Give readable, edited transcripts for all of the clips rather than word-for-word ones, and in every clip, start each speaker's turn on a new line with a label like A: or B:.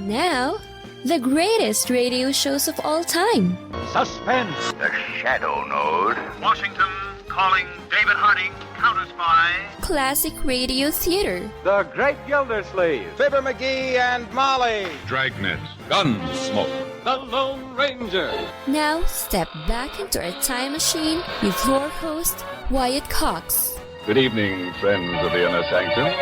A: Now, the greatest radio shows of all time.
B: Suspense.
C: The Shadow Node.
D: Washington calling David Harding, counter-spy.
A: Classic radio theater.
B: The Great Gildersleeve.
E: Fibber McGee and Molly.
F: Dragnet. Gunsmoke.
E: The Lone Ranger.
A: Now, step back into a time machine with your host, Wyatt Cox.
F: Good evening, friends of the Inner Sanctum.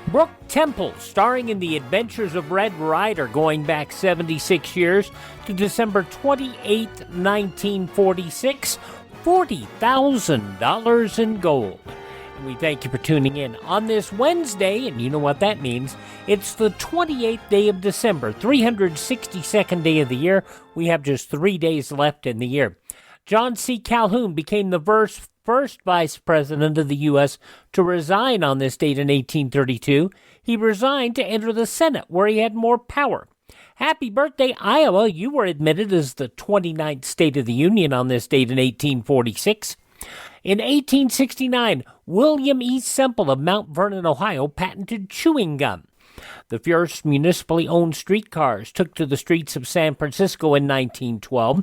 G: Brooke Temple, starring in the Adventures of Red Ryder, going back 76 years to December 28, 1946, $40,000 in gold. And we thank you for tuning in on this Wednesday, and you know what that means. It's the 28th day of December, 362nd day of the year. We have just 3 days left in the year. John C. Calhoun became the first vice president of the U.S. to resign on this date in 1832. He resigned to enter the Senate, where he had more power. Happy birthday, Iowa. You were admitted as the 29th state of the Union on this date in 1846. In 1869, William E. Semple of Mount Vernon, Ohio, patented chewing gum. The first municipally owned streetcars took to the streets of San Francisco in 1912.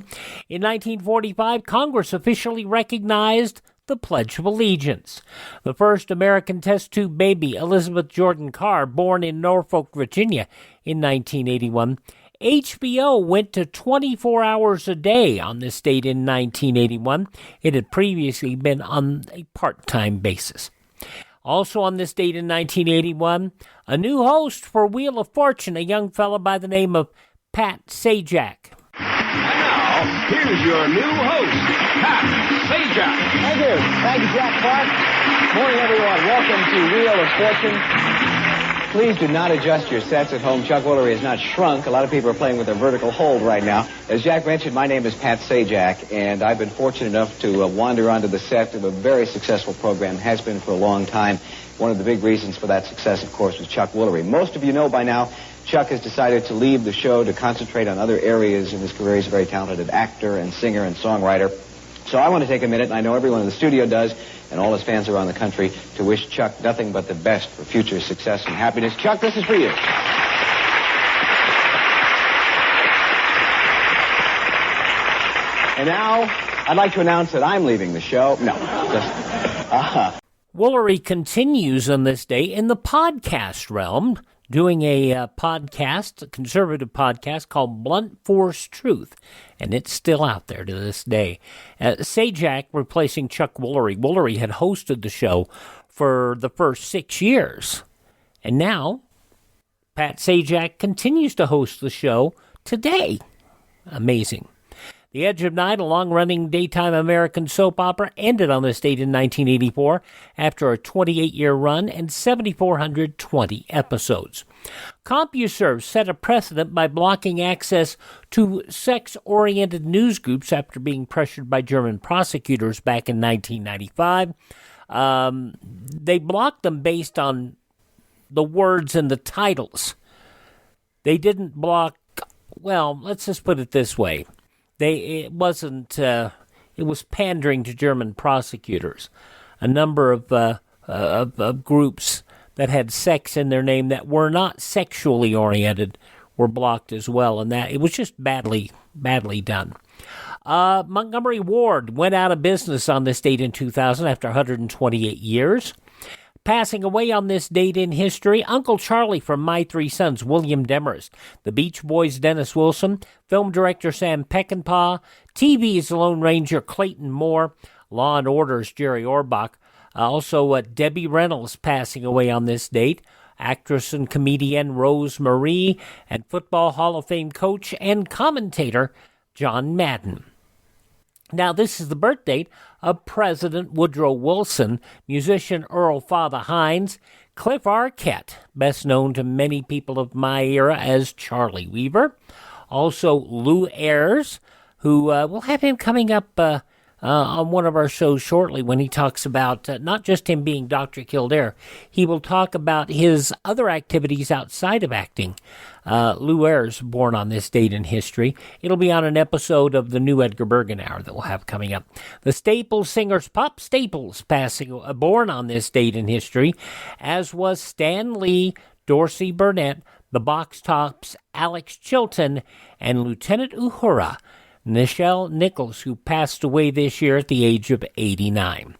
G: In 1945, Congress officially recognized the Pledge of Allegiance. The first American test tube baby, Elizabeth Jordan Carr, born in Norfolk, Virginia in 1981. HBO went to 24 hours a day on this date in 1981. It had previously been on a part-time basis. Also on this date in 1981, a new host for Wheel of Fortune, a young fellow by the name of Pat Sajak.
E: And now, here's your new host, Pat Sajak.
H: Thank you. Thank you, Jack Clark. Morning, everyone. Welcome to Wheel of Fortune. Please do not adjust your sets at home. Chuck Woolery has not shrunk. A lot of people are playing with their vertical hold right now. As Jack mentioned, my name is Pat Sajak, and I've been fortunate enough to wander onto the set of a very successful program, has been for a long time. One of the big reasons for that success, of course, was Chuck Woolery. Most of you know by now, Chuck has decided to leave the show to concentrate on other areas in his career. He's a very talented actor and singer and songwriter. So I want to take a minute, and I know everyone in the studio does, and all his fans around the country, to wish Chuck nothing but the best for future success and happiness. Chuck, this is for you. And now, I'd like to announce that I'm leaving the show. No, just...
G: Woolery continues on this day in the podcast realm, doing a podcast, a conservative podcast called Blunt Force Truth, and it's still out there to this day. Sajak replacing Chuck Woolery. Woolery had hosted the show for the first 6 years, and now Pat Sajak continues to host the show today. Amazing. The Edge of Night, a long-running daytime American soap opera, ended on this date in 1984 after a 28-year run and 7,420 episodes. CompuServe set a precedent by blocking access to sex-oriented news groups after being pressured by German prosecutors back in 1995. They blocked them based on the words and the titles. They didn't block, well, let's just put it this way. It was pandering to German prosecutors. A number of groups that had sex in their name that were not sexually oriented were blocked as well, and that it was just badly done. Montgomery Ward went out of business on this date in 2000 after 128 years. Passing away on this date in history, Uncle Charlie from My Three Sons, William Demarest, The Beach Boys' Dennis Wilson, film director Sam Peckinpah, TV's Lone Ranger Clayton Moore, Law and Order's Jerry Orbach, also Debbie Reynolds passing away on this date, actress and comedian Rose Marie, and Football Hall of Fame coach and commentator John Madden. Now, this is the birth date of President Woodrow Wilson, musician Earl Father Hines, Cliff Arquette, best known to many people of my era as Charlie Weaver, also Lou Ayres, who we'll have him coming up on one of our shows shortly when he talks about not just him being Dr. Kildare. He will talk about his other activities outside of acting. Lou Ayres, born on this date in history. It'll be on an episode of the new Edgar Bergen Hour that we'll have coming up. The Staples singers, Pop Staples, born on this date in history, as was Stan Lee, Dorsey Burnett, the Box Tops' Alex Chilton, and Lieutenant Uhura, Nichelle Nichols, who passed away this year at the age of 89.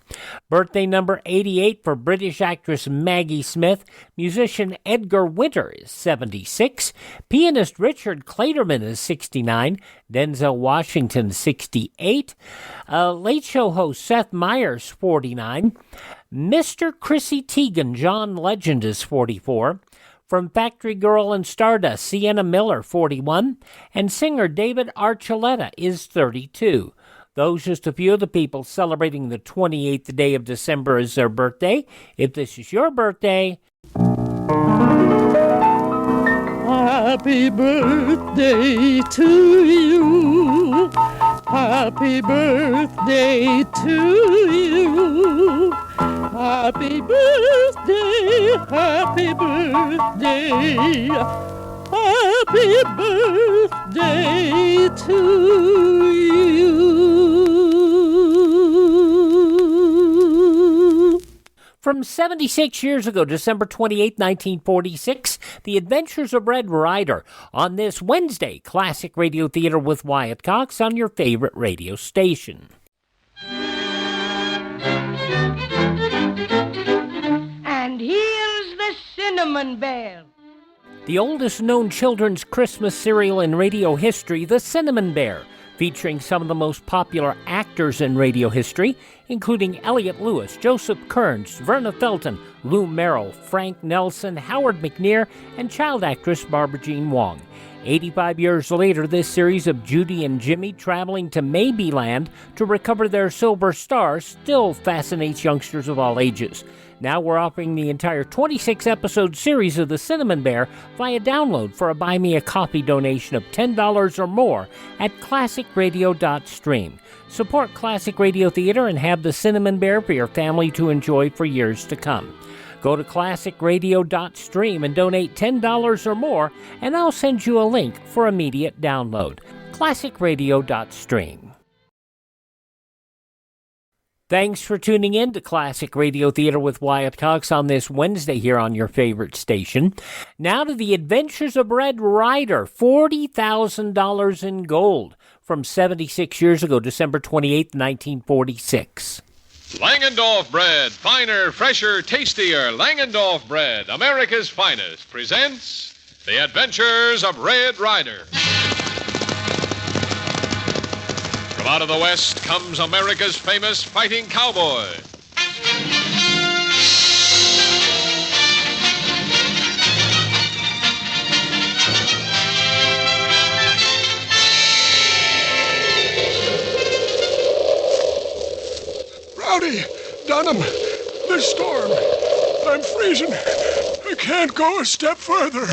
G: Birthday number 88 for British actress Maggie Smith. Musician Edgar Winter is 76. Pianist Richard Clayderman is 69. Denzel Washington, 68. Late Show host Seth Meyers, 49. Mr. Chrissy Teigen, John Legend, is 44. From Factory Girl and Stardust, Sienna Miller, 41, and singer David Archuleta is 32. Those just a few of the people celebrating the 28th day of December as their birthday. If this is your birthday,
I: happy birthday to you. Happy birthday to you. Happy birthday, happy birthday, happy birthday to you.
G: From 76 years ago, December 28, 1946, The Adventures of Red Ryder on this Wednesday, Classic Radio Theater with Wyatt Cox on your favorite radio station.
J: And here's the Cinnamon Bear.
G: The oldest known children's Christmas serial in radio history, The Cinnamon Bear, featuring some of the most popular actors in radio history, including Elliot Lewis, Joseph Kearns, Verna Felton, Lou Merrill, Frank Nelson, Howard McNear, and child actress Barbara Jean Wong. 85 years later, this series of Judy and Jimmy traveling to Maybeland to recover their silver star still fascinates youngsters of all ages. Now we're offering the entire 26-episode series of The Cinnamon Bear via download for a Buy Me a Coffee donation of $10 or more at classicradio.stream. Support Classic Radio Theater and have The Cinnamon Bear for your family to enjoy for years to come. Go to classicradio.stream and donate $10 or more, and I'll send you a link for immediate download. classicradio.stream. Thanks for tuning in to Classic Radio Theater with Wyatt Cox on this Wednesday here on your favorite station. Now to The Adventures of Red Ryder, $40,000 in gold from 76 years ago, December 28, 1946.
K: Langendorf bread, finer, fresher, tastier. Langendorf bread, America's finest, presents The Adventures of Red Ryder. From out of the West comes America's famous fighting cowboy.
L: Rowdy, Dunham, this storm. I'm freezing. I can't go a step further.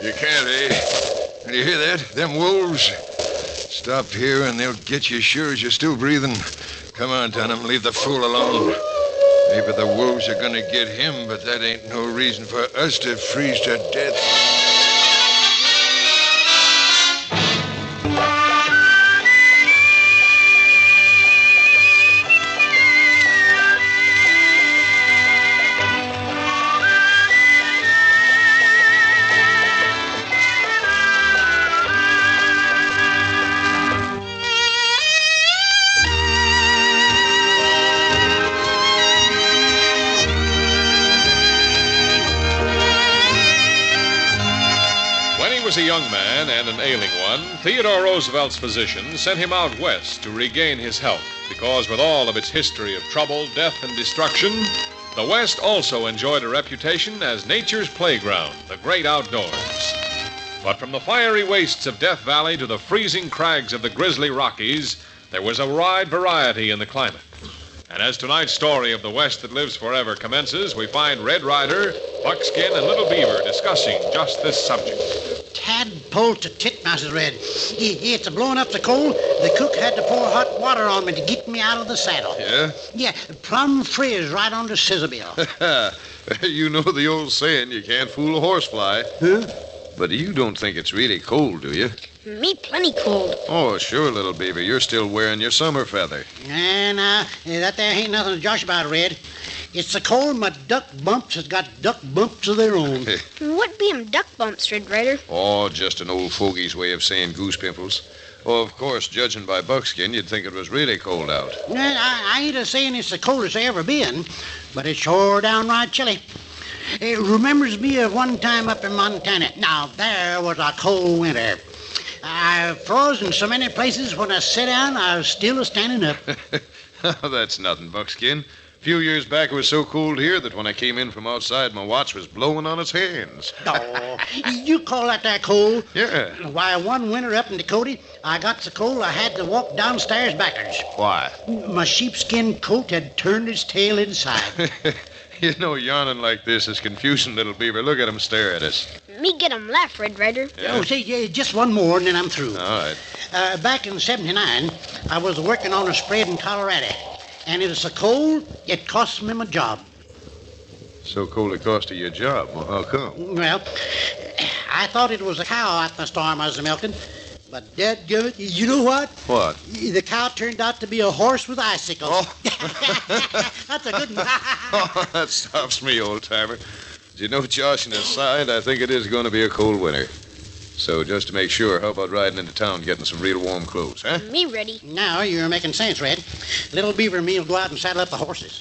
C: You can't, eh? You hear that? Them wolves. Stop here and they'll get you sure as you're still breathing. Come on, Dunham, leave the fool alone. Maybe the wolves are gonna get him, but that ain't no reason for us to freeze to death.
K: A young man and an ailing one, Theodore Roosevelt's physician sent him out west to regain his health, because with all of its history of trouble, death, and destruction, the West also enjoyed a reputation as nature's playground, the great outdoors. But from the fiery wastes of Death Valley to the freezing crags of the Grizzly Rockies, there was a wide variety in the climate. And as tonight's story of the West that lives forever commences, we find Red Ryder, Buckskin, and Little Beaver discussing just this subject.
M: Tadpole to titmouses, Red. It's blowing up so cold, the cook had to pour hot water on me to get me out of the saddle.
C: Yeah?
M: Yeah, plumb frizz right on the scissorbill.
C: You know the old saying, you can't fool a horsefly.
M: Huh?
C: But you don't think it's really cold, do you?
N: Me plenty cold.
C: Oh, sure, Little Beaver. You're still wearing your summer feather.
M: And that there ain't nothing to josh about, Red. It's so cold my duck bumps has got duck bumps of their own.
N: What be 'em duck bumps, Red Ryder?
C: Oh, just an old fogey's way of saying goose pimples. Oh, of course, judging by buckskin, you'd think it was really cold out.
M: I ain't a-saying it's the coldest I ever been, but it's sure downright chilly. It remembers me of one time up in Montana. Now, there was a cold winter. I've frozen so many places when I sit down, I was still a-standing up.
C: Oh, that's nothing, buckskin. A few years back, it was so cold here that when I came in from outside, my watch was blowing on its hands.
M: Oh, you call that cold?
C: Yeah.
M: Why, one winter up in Dakota, I got so cold I had to walk downstairs backwards.
C: Why?
M: My sheepskin coat had turned its tail inside.
C: You know, yawning like this is confusing, little beaver. Look at him stare at us.
N: Me get 'em laugh, Red Ryder.
C: Yeah.
M: Oh, say, just one more and then I'm through.
C: All right.
M: Back in '79, I was working on a spread in Colorado, and it was so cold, it cost me my job.
C: So cold it cost you your job? Well, how come?
M: Well, I thought it was a cow out in the storm I was milking, but dadgummit, you know what?
C: What?
M: The cow turned out to be a horse with icicles.
C: Oh.
M: That's a good one.
C: Oh, that stops me, old-timer. You know, Josh, and aside, I think it is going to be a cold winter. So just to make sure, how about riding into town getting some real warm clothes, huh?
N: Me ready.
M: Now you're making sense, Red. Little Beaver and me will go out and saddle up the horses.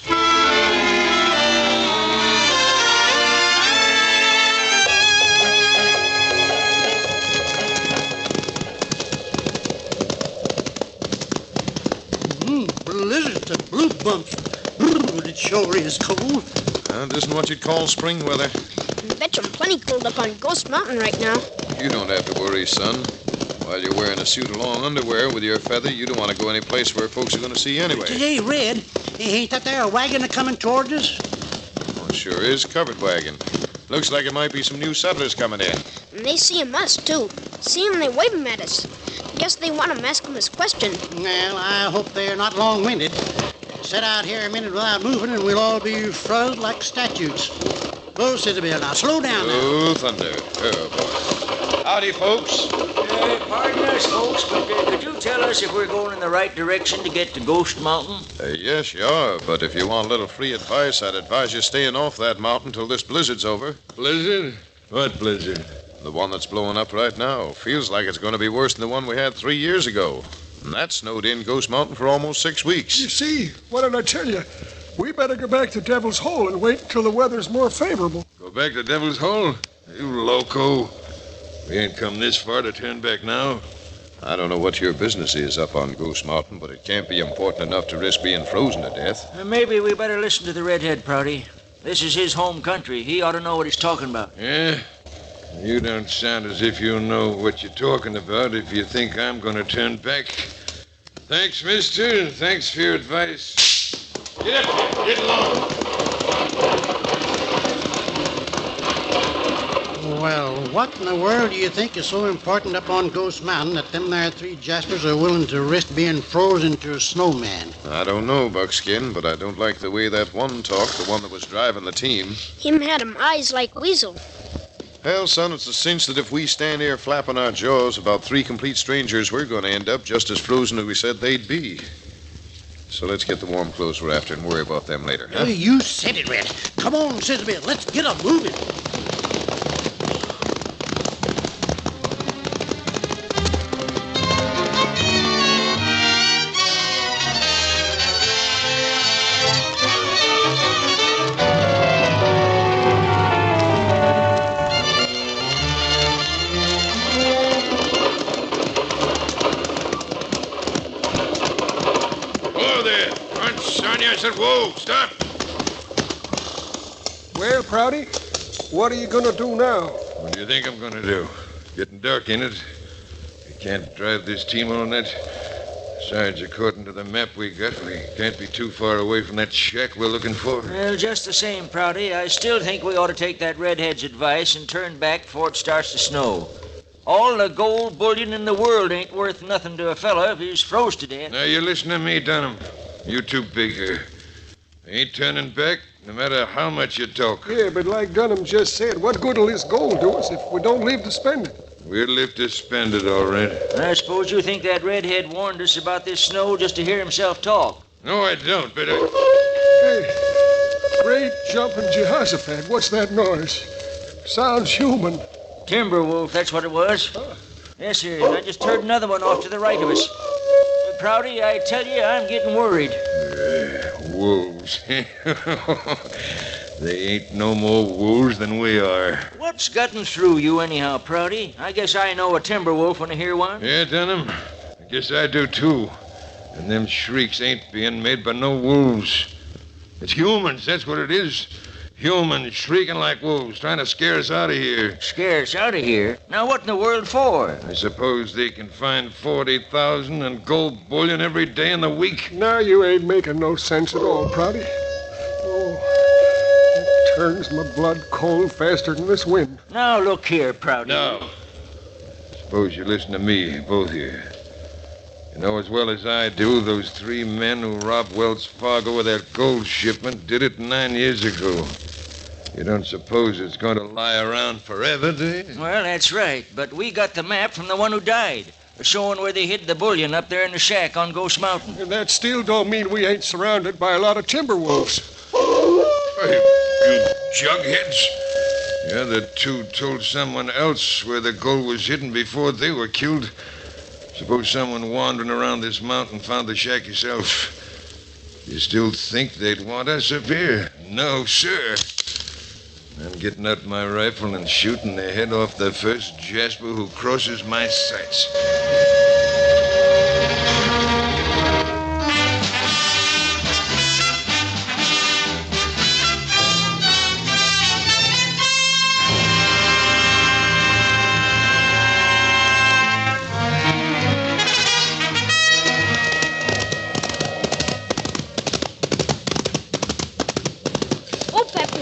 M: Blizzards and blue bumps. It sure is cold.
C: It isn't what you'd call spring weather.
N: Bet you 'em plenty cold up on Ghost Mountain right now.
C: You don't have to worry, son. While you're wearing a suit of long underwear with your feather, you don't want to go any place where folks are going to see you anyway.
M: Hey, Red, ain't that there a wagon a-coming towards us?
C: Well, sure is. Covered wagon. Looks like it might be some new settlers coming in.
N: And they see 'em us, too. See 'em, they wave 'em at us. Guess they want 'em ask 'em this question.
M: Well, I hope they're not long-winded. Sit out here a minute without moving, and we'll all be froze like statues. Whoa, Sizzlebill, now slow down now.
C: Oh, thunder. Oh, boy. Howdy, folks.
O: Pardon us, folks, but could you tell us if we're going in the right direction to get to Ghost Mountain?
C: Yes, you are, but if you want a little free advice, I'd advise you staying off that mountain till this blizzard's over.
P: Blizzard? What blizzard?
C: The one that's blowing up right now. Feels like it's going to be worse than the one we had 3 years ago. And that snowed in Ghost Mountain for almost 6 weeks.
L: You see, what did I tell you? We better go back to Devil's Hole and wait until the weather's more favorable.
P: Go back to Devil's Hole? You loco. We ain't come this far to turn back now.
C: I don't know what your business is up on Ghost Mountain, but it can't be important enough to risk being frozen to death.
O: Maybe we better listen to the redhead, Prouty. This is his home country. He ought to know what he's talking about.
P: Yeah? You don't sound as if you know what you're talking about if you think I'm going to turn back. Thanks, mister, and thanks for your advice. Get up there. Get along.
M: Well, what in the world do you think is so important up on Ghost Mountain that them there three jaspers are willing to risk being frozen to a snowman?
C: I don't know, Buckskin, but I don't like the way that one talked, the one that was driving the team.
N: Him had 'em eyes like weasel.
C: Hell, son, it's a cinch that if we stand here flapping our jaws about 3 complete strangers, we're going to end up just as frozen as we said they'd be. So let's get the warm clothes we're after and worry about them later, huh?
M: You said it, Red. Come on, Sizzlebill, let's get a moving.
P: I said, whoa, stop.
L: Well, Prouty, what are you going to do now?
P: What do you think I'm going to do? Getting dark in it. We can't drive this team on that. Besides, according to the map we got, we can't be too far away from that shack we're looking for.
O: Well, just the same, Prouty, I still think we ought to take that redhead's advice and turn back before it starts to snow. All the gold bullion in the world ain't worth nothing to a fella if he's froze to death.
P: Now, you listen to me, Dunham. You too big here. Ain't turning back, no matter how much you talk.
L: Yeah, but like Dunham just said, what good'll this gold do us if we don't live to spend it?
P: We'll live to spend it, all right.
O: I suppose you think that redhead warned us about this snow just to hear himself talk.
P: No, I don't, but
L: Hey, Great jumping Jehoshaphat, what's that noise? Sounds human.
O: Timberwolf, that's what it was. Yes, sir. I just heard another one off to the right of us. Prouty, I tell you, I'm getting worried.
C: Wolves. They ain't no more wolves than we are.
O: What's gotten through you anyhow, Prouty? I guess I know a timberwolf when I hear one.
C: Yeah, Dunham. I guess I do, too. And them shrieks ain't being made by no wolves. It's humans, that's what it is. Humans shrieking like wolves, trying to scare us out of here.
O: Scare us out of here? Now what in the world for?
C: I suppose they can find 40,000 in gold bullion every day in the week.
L: Now you ain't making no sense at all, Prouty. Oh, it turns my blood cold faster than this wind.
O: Now look here, Prouty.
C: No. Suppose you listen to me, both of you. You know as well as I do, those 3 men who robbed Wells Fargo with that gold shipment did it 9 years ago. You don't suppose it's going to lie around forever, do you?
O: Well, that's right. But we got the map from the one who died, showing where they hid the bullion up there in the shack on Ghost Mountain.
L: And that still don't mean we ain't surrounded by a lot of timber wolves.
C: Hey, you jugheads. The other 2 told someone else where the gold was hidden before they were killed. Suppose someone wandering around this mountain found the shack yourself. You still think they'd want us up here? No, sir. I'm getting out my rifle and shooting the head off the first Jasper who crosses my sights.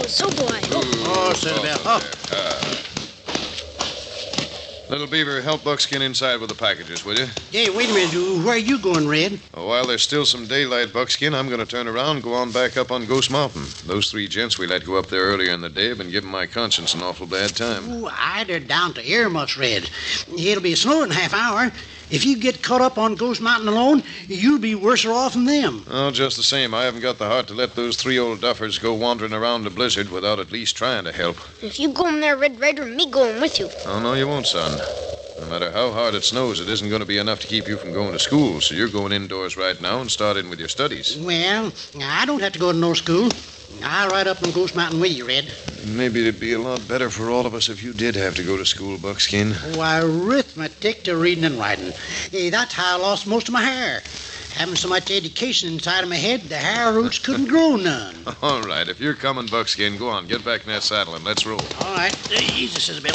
N: So do I.
M: Oh, Cinderella. Oh.
K: Little Beaver, help Buckskin inside with the packages, will you?
M: Hey, wait a minute. Where are you going, Red?
K: While there's still some daylight, Buckskin, I'm going to turn around and go on back up on Ghost Mountain. Those 3 gents we let go up there earlier in the day have been giving my conscience an awful bad time.
M: Ooh, they're down to earmuffs, Red. It'll be snowing in a half hour. If you get caught up on Ghost Mountain alone, you'll be worse off than them.
K: Oh, just the same, I haven't got the heart to let those 3 old duffers go wandering around the blizzard without at least trying to help.
N: If you go in there, Red Ryder, me going with you.
K: Oh, no, you won't, son. No matter how hard it snows, it isn't going to be enough to keep you from going to school, so you're going indoors right now and start in with your studies.
M: Well, I don't have to go to no school. I'll ride up on Ghost Mountain with you, Red.
K: Maybe it'd be a lot better for all of us if you did have to go to school, Buckskin.
M: Why, arithmetic to reading and writing. Hey, that's how I lost most of my hair. Having so much education inside of my head, the hair roots couldn't grow none.
K: All right, if you're coming, Buckskin, go on. Get back in that saddle and let's roll.
M: All right. Jesus, Isabel.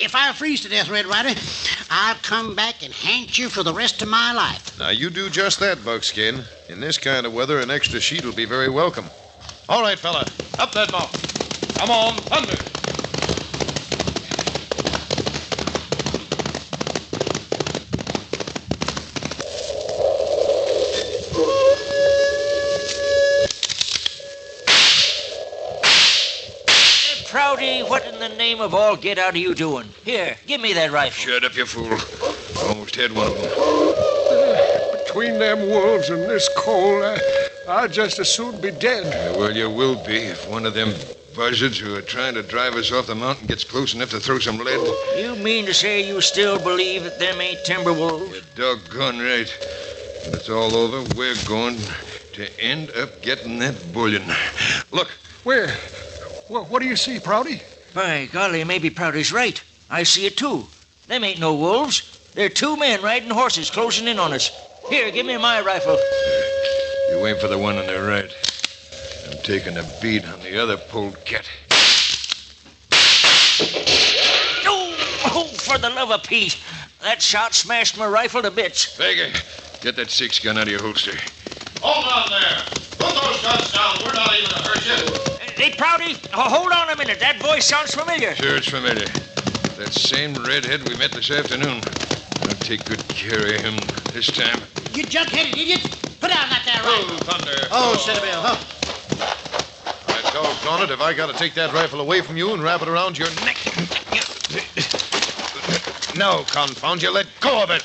M: If I freeze to death, Red Ryder, I'll come back and haunt you for the rest of my life.
K: Now, you do just that, Buckskin. In this kind of weather, an extra sheet will be very welcome. All right, fella. Up that mountain. Come on, thunder.
O: Prouty, what in the name of all get-out are you doing? Here, give me that rifle.
C: Shut up, you fool. Almost had one of them.
L: Between them wolves and this cold, I'd just as soon be dead.
C: Well, you will be if one of them buzzards who are trying to drive us off the mountain gets close enough to throw some lead.
O: You mean to say you still believe that them ain't timber wolves?
C: You're doggone right. When it's all over, we're going to end up getting that bullion. Look.
L: Where? Well, what do you see, Prouty?
O: By golly, maybe Prouty's right. I see it, too. Them ain't no wolves. They're 2 men riding horses closing in on us. Here, give me my rifle.
C: You aim for the one on the right. I'm taking a bead on the other polecat.
O: Oh, for the love of Pete. That shot smashed my rifle to bits.
C: Baker, get that 6-gun out of your holster.
Q: Hold on there. Put those guns down. We're not even to hurt you.
O: Hey, Prouty, hold on a minute. That voice sounds familiar.
C: Sure, it's familiar. That same redhead we met this afternoon. I'll take good care of him this time.
M: You junk-headed idiot. Put down that there rifle.
K: Oh, thunder.
M: Oh, Cinderella. Oh.
K: I doggone it if I got to take that rifle away from you and wrap it around your neck. No, confound you. Let go of it.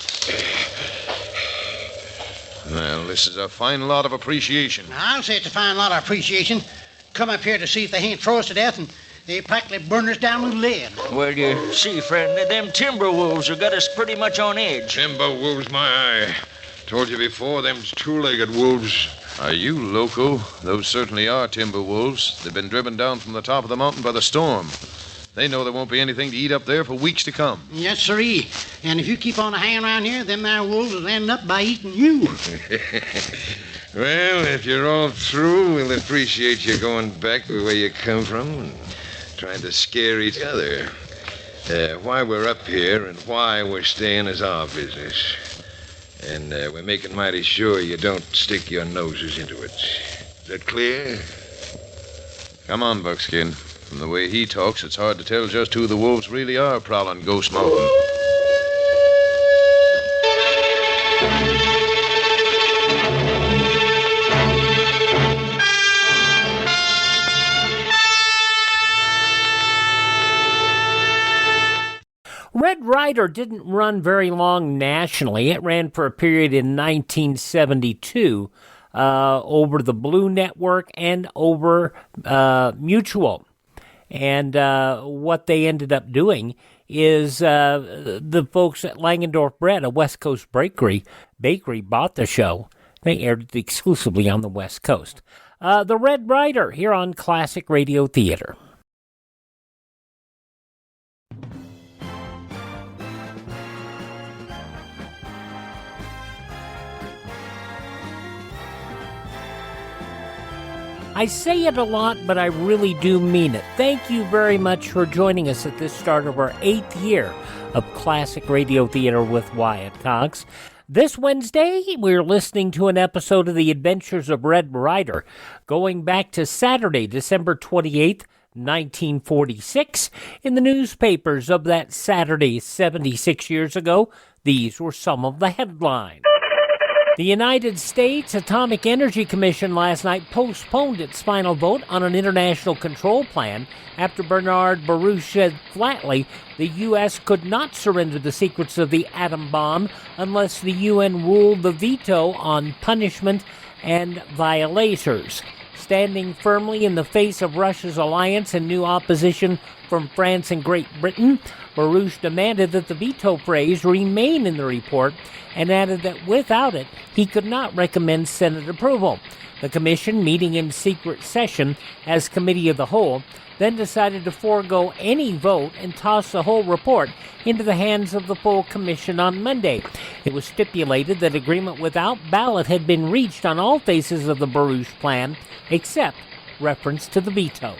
C: Well, this is a fine lot of appreciation.
M: I'll say it's a fine lot of appreciation. Come up here to see if they ain't throw us to death, and they practically burn us down with lead.
O: Well, you see, friend, them timber wolves have got us pretty much on edge.
C: Timber wolves, my eye. Told you before, them's two-legged wolves. Are you loco? Those certainly are timber wolves. They've been driven down from the top of the mountain by the storm. They know there won't be anything to eat up there for weeks to come.
M: Yes, sirree. And if you keep on hanging around here, them there wolves will end up by eating you.
C: Well, if you're all through, we'll appreciate you going back the way you come from and trying to scare each other. Why we're up here and why we're staying is our business. And we're making mighty sure you don't stick your noses into it. Is that clear? Come on, Buckskin. From the way he talks, it's hard to tell just who the wolves really are prowling Ghost Mountain.
G: Red Ryder didn't run very long nationally. It ran for a period in 1972 over the Blue Network and over Mutual. And what they ended up doing is the folks at Langendorf Bread, a West Coast bakery, bought the show. They aired it exclusively on the West Coast. The Red Ryder here on Classic Radio Theater. I say it a lot, but I really do mean it. Thank you very much for joining us at this start of our 8th year of Classic Radio Theater with Wyatt Cox. This Wednesday, we're listening to an episode of The Adventures of Red Ryder, going back to Saturday, December 28th, 1946. In the newspapers of that Saturday, 76 years ago, these were some of the headlines. The United States Atomic Energy Commission last night postponed its final vote on an international control plan after Bernard Baruch said flatly the U.S. could not surrender the secrets of the atom bomb unless the UN ruled the veto on punishment and violators. Standing firmly in the face of Russia's alliance and new opposition from France and Great Britain, Baruch demanded that the veto phrase remain in the report and added that without it, he could not recommend Senate approval. The commission, meeting in secret session as Committee of the Whole, then decided to forego any vote and toss the whole report into the hands of the full commission on Monday. It was stipulated that agreement without ballot had been reached on all phases of the Baruch plan, except reference to the veto.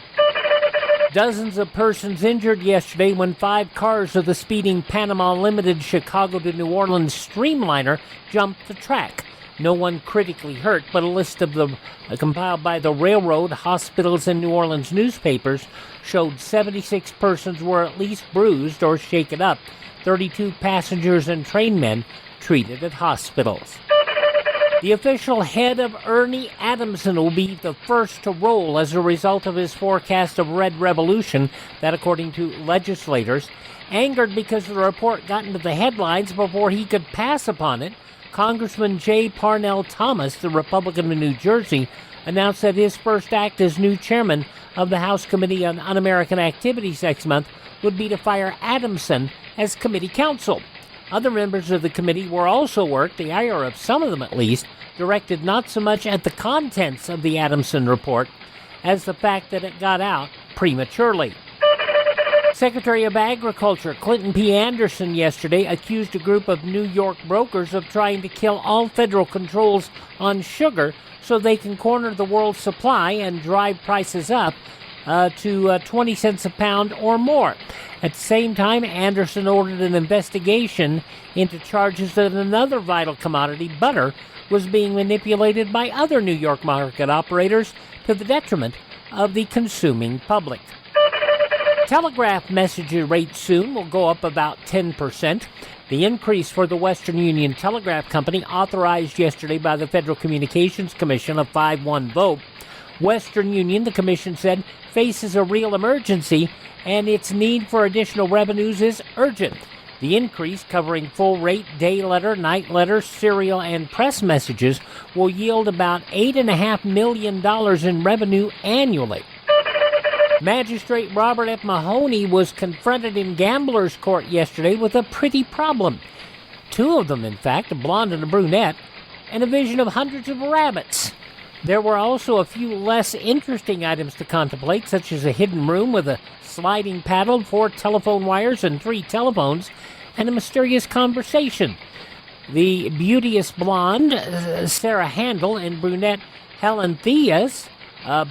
G: Dozens of persons injured yesterday when 5 cars of the speeding Panama Limited Chicago to New Orleans Streamliner jumped the track. No one critically hurt, but a list of them compiled by the railroad, hospitals, and New Orleans newspapers showed 76 persons were at least bruised or shaken up, 32 passengers and trainmen treated at hospitals. The official head of Ernie Adamson will be the first to roll as a result of his forecast of Red Revolution that, according to legislators, angered because the report got into the headlines before he could pass upon it, Congressman J. Parnell Thomas, the Republican of New Jersey, announced that his first act as new chairman of the House Committee on Un-American Activities next month would be to fire Adamson as committee counsel. Other members of the committee were also worked, the ire of some of them at least, directed not so much at the contents of the Adamson report as the fact that it got out prematurely. Secretary of Agriculture Clinton P. Anderson yesterday accused a group of New York brokers of trying to kill all federal controls on sugar so they can corner the world's supply and drive prices up to 20 cents a pound or more. At the same time, Anderson ordered an investigation into charges that another vital commodity, butter, was being manipulated by other New York market operators to the detriment of the consuming public. Telegraph message rates soon will go up about 10%. The increase for the Western Union Telegraph Company, authorized yesterday by the Federal Communications Commission, a 5-1 vote. Western Union, the commission said, faces a real emergency and its need for additional revenues is urgent. The increase, covering full rate, day letter, night letter, serial, and press messages, will yield about $8.5 million in revenue annually. Magistrate Robert F. Mahoney was confronted in Gamblers Court yesterday with a pretty problem. Two of them, in fact, a blonde and a brunette, and a vision of hundreds of rabbits. There were also a few less interesting items to contemplate, such as a hidden room with a sliding paddle, 4 telephone wires, and 3 telephones, and a mysterious conversation. The beauteous blonde, Sarah Handel, and brunette Helen Theas,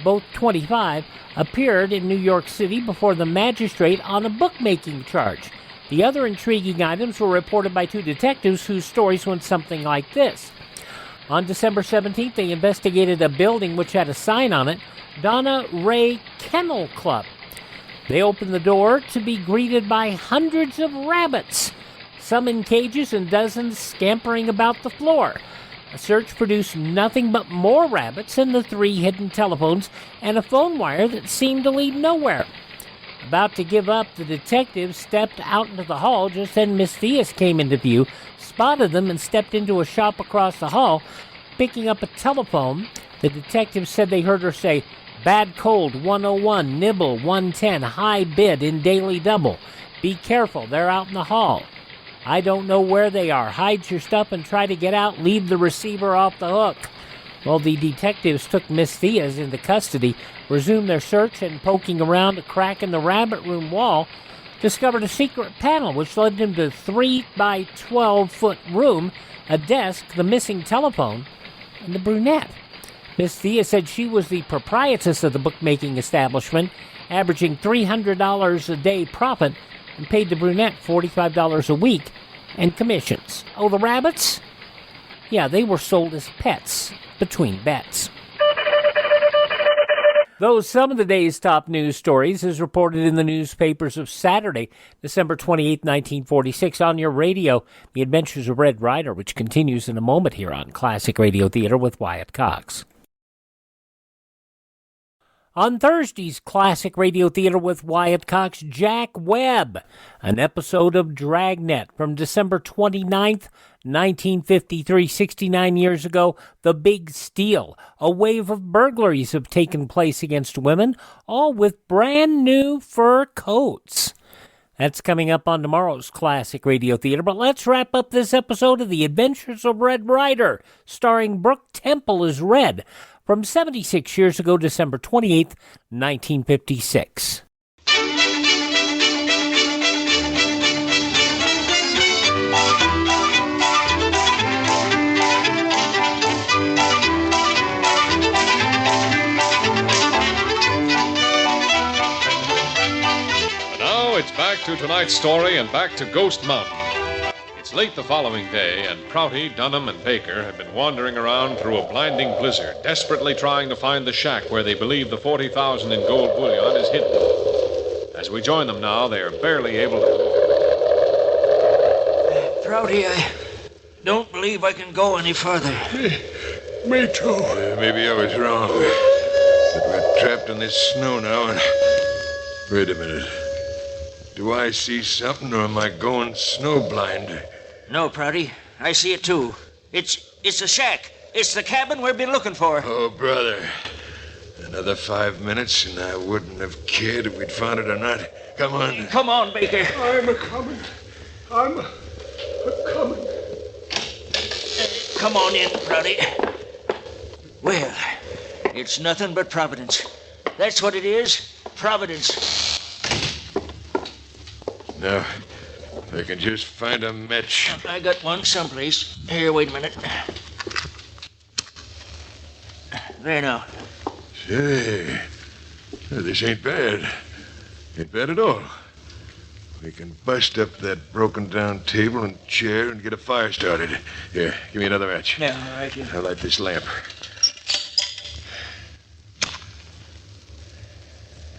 G: both 25, appeared in New York City before the magistrate on a bookmaking charge. The other intriguing items were reported by 2 detectives whose stories went something like this. On December 17th, they investigated a building which had a sign on it, Donna Ray Kennel Club. They opened the door to be greeted by hundreds of rabbits, some in cages and dozens scampering about the floor. A search produced nothing but more rabbits and the 3 hidden telephones and a phone wire that seemed to lead nowhere. About to give up, the detectives stepped out into the hall. Just then Miss Theas came into view, spotted them, and stepped into a shop across the hall, picking up a telephone. The detectives said they heard her say, "Bad cold, 101, nibble, 110, high bid in daily double. Be careful, they're out in the hall. I don't know where they are. Hide your stuff and try to get out. Leave the receiver off the hook." Well, the detectives took Miss Theas into custody, resumed their search, and poking around a crack in the rabbit room wall, discovered a secret panel which led them to a 3 by 12-foot room, a desk, the missing telephone, and the brunette. Miss Theas said she was the proprietress of the bookmaking establishment, averaging $300 a day profit, and paid the brunette $45 a week and commissions. Oh, the rabbits? Yeah, they were sold as pets between bets. Those some of the day's top news stories as reported in the newspapers of Saturday, December 28, 1946, on your radio, The Adventures of Red Ryder, which continues in a moment here on Classic Radio Theater with Wyatt Cox. On Thursday's Classic Radio Theater with Wyatt Cox, Jack Webb, an episode of Dragnet from December 29th, 1953, 69 years ago, The Big Steal. A wave of burglaries have taken place against women, all with brand new fur coats. That's coming up on tomorrow's Classic Radio Theater, but let's wrap up this episode of The Adventures of Red Ryder, starring Brooke Temple as Red, from 76 years ago, December 28th, 1956.
K: It's back to tonight's story and back to Ghost Mountain. It's late the following day, and Prouty, Dunham, and Baker have been wandering around through a blinding blizzard, desperately trying to find the shack where they believe the $40,000 in gold bullion is hidden. As we join them now, they are barely able to move.
O: Prouty, I don't believe I can go any further.
L: Me too.
C: Maybe I was wrong. But we're trapped in this snow now, and... Wait a minute. Do I see something, or am I going snowblind?
O: No, Prouty. I see it, too. It's the shack. It's the cabin we've been looking for.
C: Oh, brother. Another 5 minutes, and I wouldn't have cared if we'd found it or not. Come on.
O: Come on, Baker.
L: I'm a-coming. I'm a-coming.
O: Come on in, Prouty. Well, it's nothing but Providence. That's what it is. Providence.
C: Now, if I can just find a match.
O: I got one someplace. Here, wait a minute. There now.
C: Say, this ain't bad. Ain't bad at all. We can bust up that broken-down table and chair and get a fire started. Here, give me another match.
O: Yeah, all right. Yeah.
C: I'll light this lamp.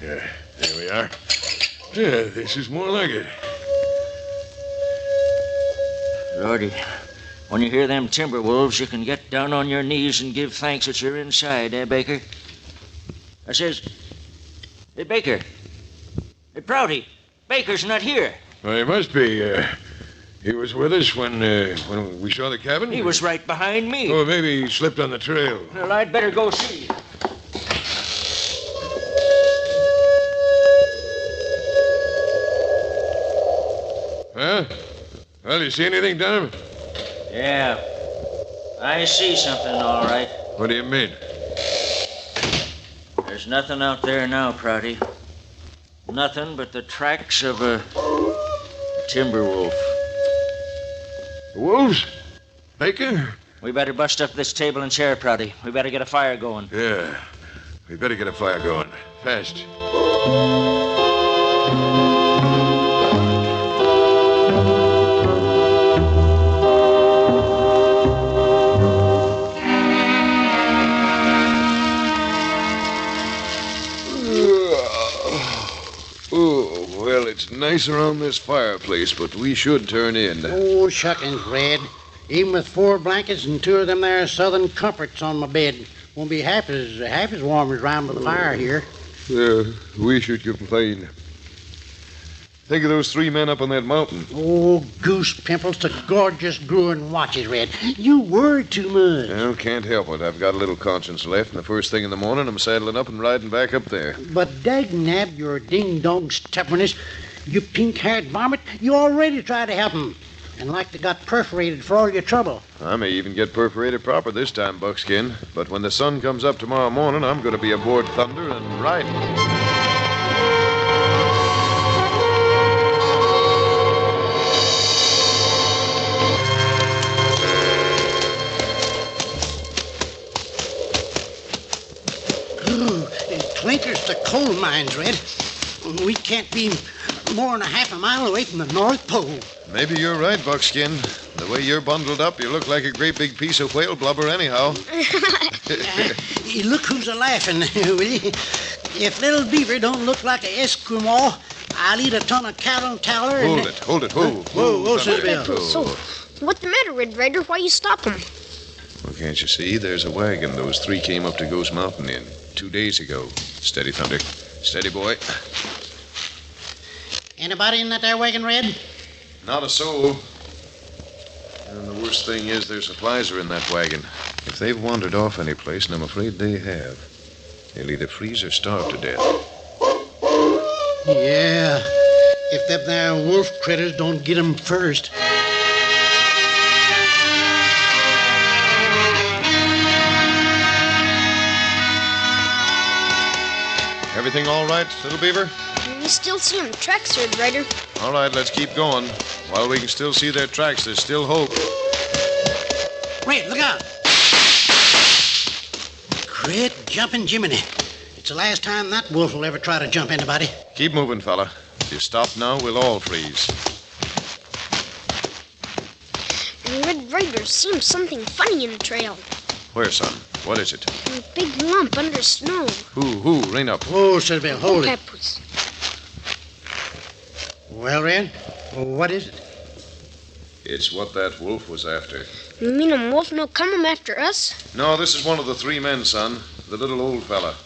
C: Yeah, there we are. Yeah, this is more like it.
O: Lordy, when you hear them timber wolves, you can get down on your knees and give thanks that you're inside, eh, Baker? I says, hey, Baker. Hey, Prouty, Baker's not here.
C: Well, he must be. He was with us when we saw the cabin?
O: He was right behind me.
C: Oh, maybe he slipped on the trail.
O: Well, I'd better go see.
C: Huh? Well, you see anything, Dunham?
O: Yeah. I see something, all right.
C: What do you mean?
O: There's nothing out there now, Prouty. Nothing but the tracks of a timber wolf.
C: Wolves? Baker?
O: We better bust up this table and chair, Prouty. We better get a fire going.
C: Yeah. We better get a fire going. Fast. Oh, well, it's nice around this fireplace, but we should turn in.
M: Oh, shuckings, Red. Even with 4 blankets and 2 of them there Southern comforts on my bed, won't be half as warm as round by the fire here.
C: We should complain. Think of those 3 men up on that mountain.
M: Oh, goose pimples to gorgeous growing watches, Red. You worry too much.
C: Well, can't help it. I've got a little conscience left, and the first thing in the morning, I'm saddling up and riding back up there.
M: But dagnab your ding-dong stubbornness, you pink-haired varmint, you already tried to help 'em. And like they got perforated for all your trouble.
C: I may even get perforated proper this time, Buckskin. But when the sun comes up tomorrow morning, I'm going to be aboard Thunder and riding.
M: Clinkers to coal mines, Red. We can't be more than a half a mile away from the North Pole.
C: Maybe you're right, Buckskin. The way you're bundled up, you look like a great big piece of whale blubber anyhow.
M: Look who's a-laughing, will you? If little Beaver don't look like an Eskimo, I'll eat a ton of cattle towler and...
C: Hold it. Whoa,
N: Sister. So, what's the matter, Red Ryder? Why you stop him?
C: Well, can't you see? There's a wagon those 3 came up to Ghost Mountain in 2 days ago. Steady, Thunder. Steady, boy.
M: Anybody in that there wagon, Red?
C: Not a soul. And the worst thing is their supplies are in that wagon. If they've wandered off any place, and I'm afraid they have, they'll either freeze or starve to death.
M: Yeah, if them there wolf critters don't get 'em first.
C: Everything all right, little Beaver?
N: We still see him tracks, Red Ryder.
C: All right, let's keep going. While we can still see their tracks, there's still hope.
M: Red, look out! Great jumping Jiminy. It's the last time that wolf will ever try to jump anybody.
C: Keep moving, fella. If you stop now, we'll all freeze.
N: And Red Ryder seems something funny in the trail.
C: Where, son? What is it?
N: A big lump under snow.
C: Who? Rein up.
M: Oh, Silvia, hold it.
N: Peppers.
M: Well, Red, what is it?
C: It's what that wolf was after.
N: You mean a wolf no come after us?
C: No, this is one of the 3 men, son. The little old fella.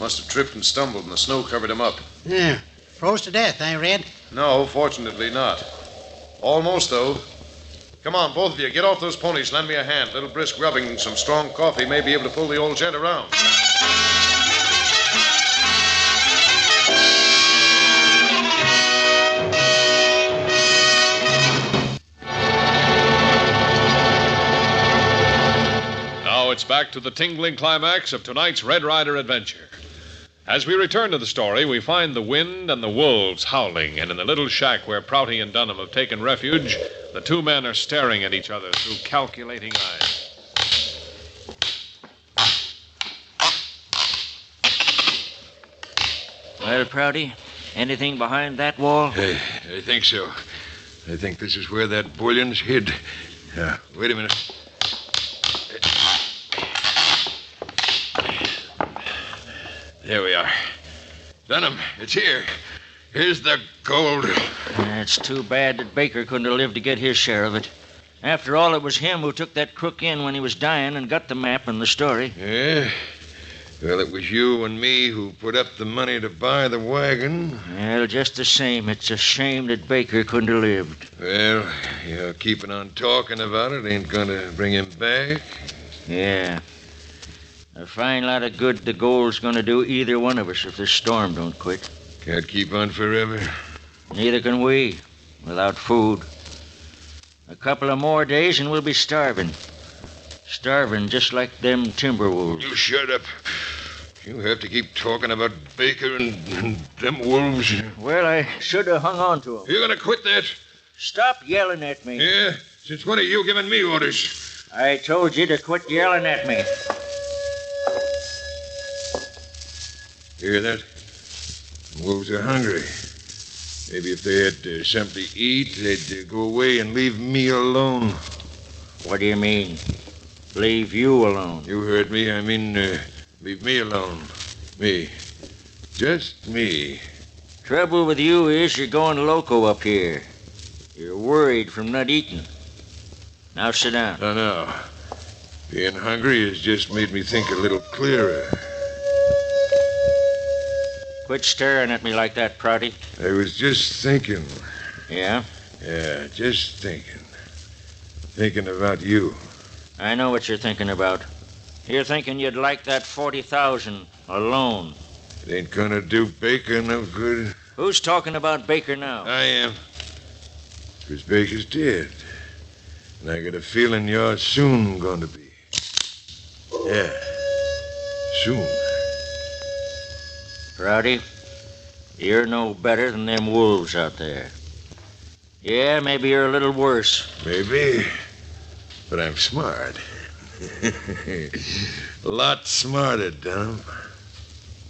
C: Must have tripped and stumbled, and the snow covered him up.
M: Yeah, froze to death, eh, Red?
C: No, fortunately not. Almost, though. Come on, both of you, get off those ponies. Lend me a hand. Little brisk rubbing and some strong coffee may be able to pull the old gent around.
K: Now it's back to the tingling climax of tonight's Red Ryder adventure. As we return to the story, we find the wind and the wolves howling, and in the little shack where Prouty and Dunham have taken refuge, the 2 men are staring at each other through calculating eyes.
O: Well, Prouty, anything behind that wall?
C: I think so. I think this is where that bullion's hid. Wait a minute. There we are. Dunham, it's here. Here's the gold.
O: It's too bad that Baker couldn't have lived to get his share of it. After all, it was him who took that crook in when he was dying and got the map and the story.
C: Yeah. Well, it was you and me who put up the money to buy the wagon.
O: Well, just the same, it's a shame that Baker couldn't have lived.
C: Well, keeping on talking about it ain't gonna bring him back.
O: Yeah. A fine lot of good the gold's gonna do either one of us if this storm don't quit.
C: Can't keep on forever.
O: Neither can we, without food. A couple of more days and we'll be starving. Starving just like them Timberwolves.
C: You shut up. You have to keep talking about Baker and them wolves.
O: Well, I should have hung on to them.
C: You gonna quit that?
O: Stop yelling at me.
C: Yeah? Since when are you giving me orders?
O: I told you to quit yelling at me.
C: Hear that? Wolves are hungry. Maybe if they had something to eat, they'd go away and leave me alone.
O: What do you mean? Leave you alone?
C: You heard me. I mean, leave me alone. Me. Just me.
O: Trouble with you is you're going loco up here. You're worried from not eating. Now sit down.
C: No. Being hungry has just made me think a little clearer.
O: Quit staring at me like that, Prouty.
C: I was just thinking.
O: Yeah?
C: Yeah, just thinking. Thinking about you.
O: I know what you're thinking about. You're thinking you'd like that 40,000 alone.
C: It ain't gonna do Baker no good.
O: Who's talking about Baker now?
C: I am. 'Cause Baker's dead. And I got a feeling you're soon gonna be. Yeah. Soon.
O: Prouty, you're no better than them wolves out there. Yeah, maybe you're a little worse.
C: Maybe. But I'm smart. A lot smarter, Dunham.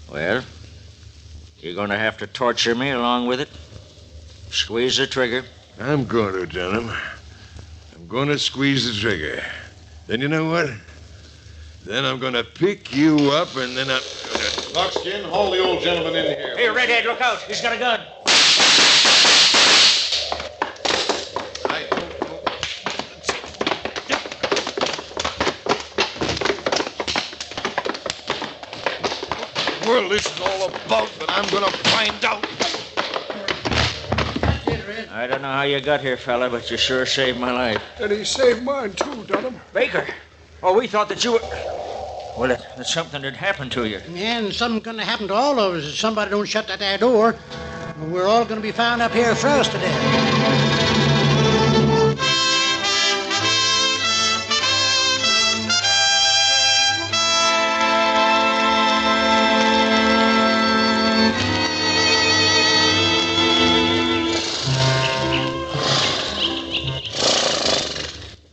O: Well, you're going to have to torture me along with it. Squeeze the trigger.
C: I'm going to, Dunham. I'm going to squeeze the trigger. Then you know what? Then I'm going to pick you up and then I'm going to...
Q: Buckskin, haul the old gentleman in here.
O: Hey, Redhead, look out. He's got a gun.
C: Well, this is all about, but I'm going to find out.
O: I don't know how you got here, fella, but you sure saved my life.
L: And he saved mine, too, Dunham.
O: Baker! Oh, we thought that you were... Well, that something had happened to you.
M: And something's going to happen to all of us if somebody don't shut that there door. We're all going to be found up here froze to death.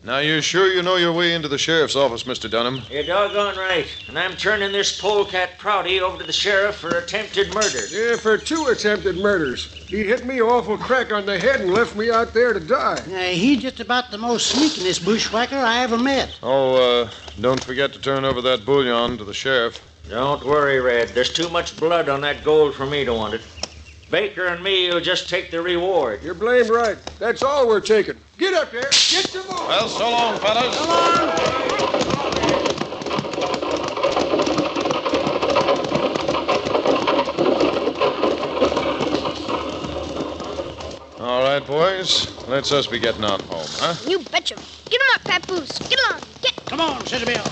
K: Now, you sure you know your way into the sheriff's office, Mr. Dunham?
O: You're doggone right. And I'm turning this polecat Prouty over to the sheriff for attempted murder.
L: Yeah, for 2 attempted murders. He hit me awful crack on the head and left me out there to die.
M: He's just about the most sneakingest bushwhacker I ever met.
K: Oh, don't forget to turn over that bullion to the sheriff.
O: Don't worry, Red. There's too much blood on that gold for me to want it. Baker and me will just take the reward.
L: You're blamed right. That's all we're taking. Get up there. Get to moving.
K: Well, so long, fellas.
M: So long.
K: All right, boys. Let's us be getting on home, huh?
N: You betcha. Get him up, Papoose. Get along. Get.
M: Come on, Scissor Bill.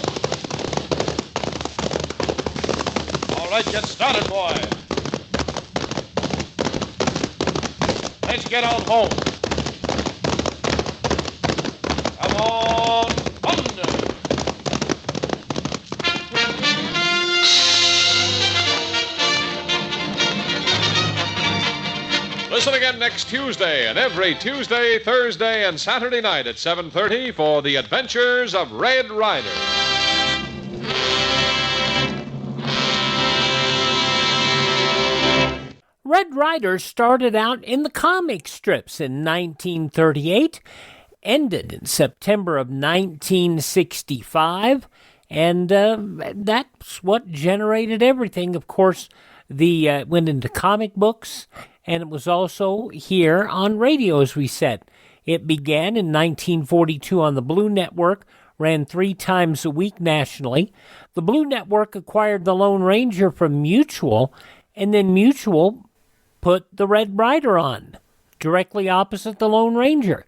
K: All right, get started, boy. Let's get on home. Come on, thunder. Listen again next Tuesday and every Tuesday, Thursday, and Saturday night at 7:30 for the Adventures of Red Ryder.
G: Red Ryder started out in the comic strips in 1938, ended in September of 1965, and that's what generated everything. Of course, the went into comic books, and it was also here on radio, as we said. It began in 1942 on the Blue Network, ran 3 times a week nationally. The Blue Network acquired the Lone Ranger from Mutual, and then Mutual put the Red Ryder on, directly opposite the Lone Ranger.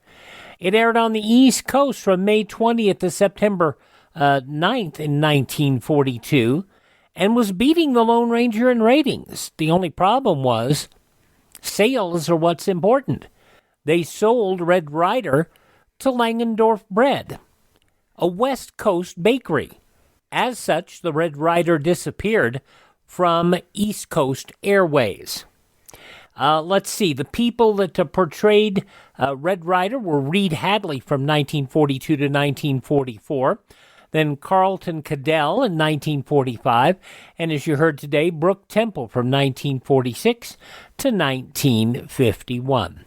G: It aired on the East Coast from May 20th to September 9th in 1942, and was beating the Lone Ranger in ratings. The only problem was sales are what's important. They sold Red Ryder to Langendorf Bread, a West Coast bakery. As such, the Red Ryder disappeared from East Coast Airways. Let's see. The people that portrayed Red Ryder were Reed Hadley from 1942 to 1944, then Carlton Cadell in 1945, and as you heard today, Brooke Temple from 1946 to 1951.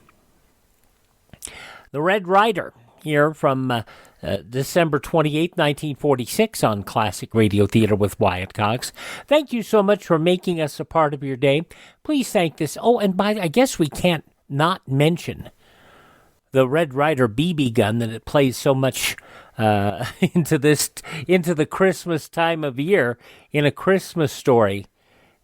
G: The Red Ryder, here from December 28, 1946 on Classic Radio Theater with Wyatt Cox. Thank you so much for making us a part of your day. Please thank this. Oh, and I guess we can't not mention the Red Ryder BB gun that it plays so much into the Christmas time of year in A Christmas Story.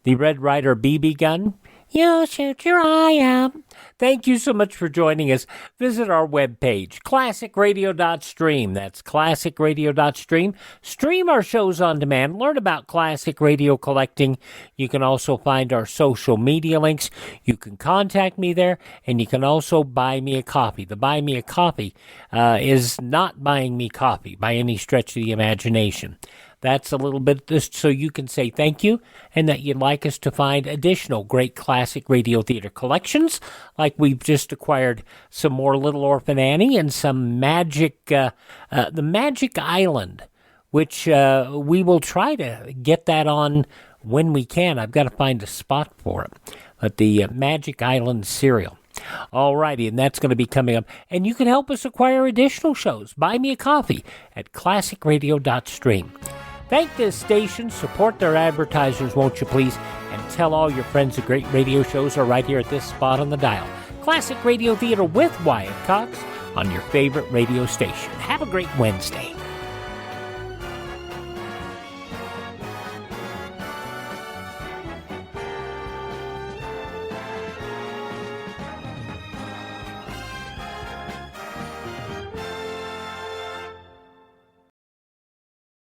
G: The Red Ryder BB gun. You shoot your eye out. Thank you so much for joining us. Visit our webpage, classicradio.stream. That's classicradio.stream. Stream our shows on demand. Learn about classic radio collecting. You can also find our social media links. You can contact me there, and you can also buy me a coffee. The buy me a coffee is not buying me coffee by any stretch of the imagination. That's a little bit just so you can say thank you and that you'd like us to find additional great classic radio theater collections, like we've just acquired some more Little Orphan Annie and some the Magic Island, which we will try to get that on when we can. I've got to find a spot for it. But the Magic Island serial. All righty, and that's going to be coming up. And you can help us acquire additional shows. Buy me a coffee at classicradio.stream. Thank this station, support their advertisers, won't you please, and tell all your friends the great radio shows are right here at this spot on the dial. Classic Radio Theater with Wyatt Cox on your favorite radio station. Have a great Wednesday.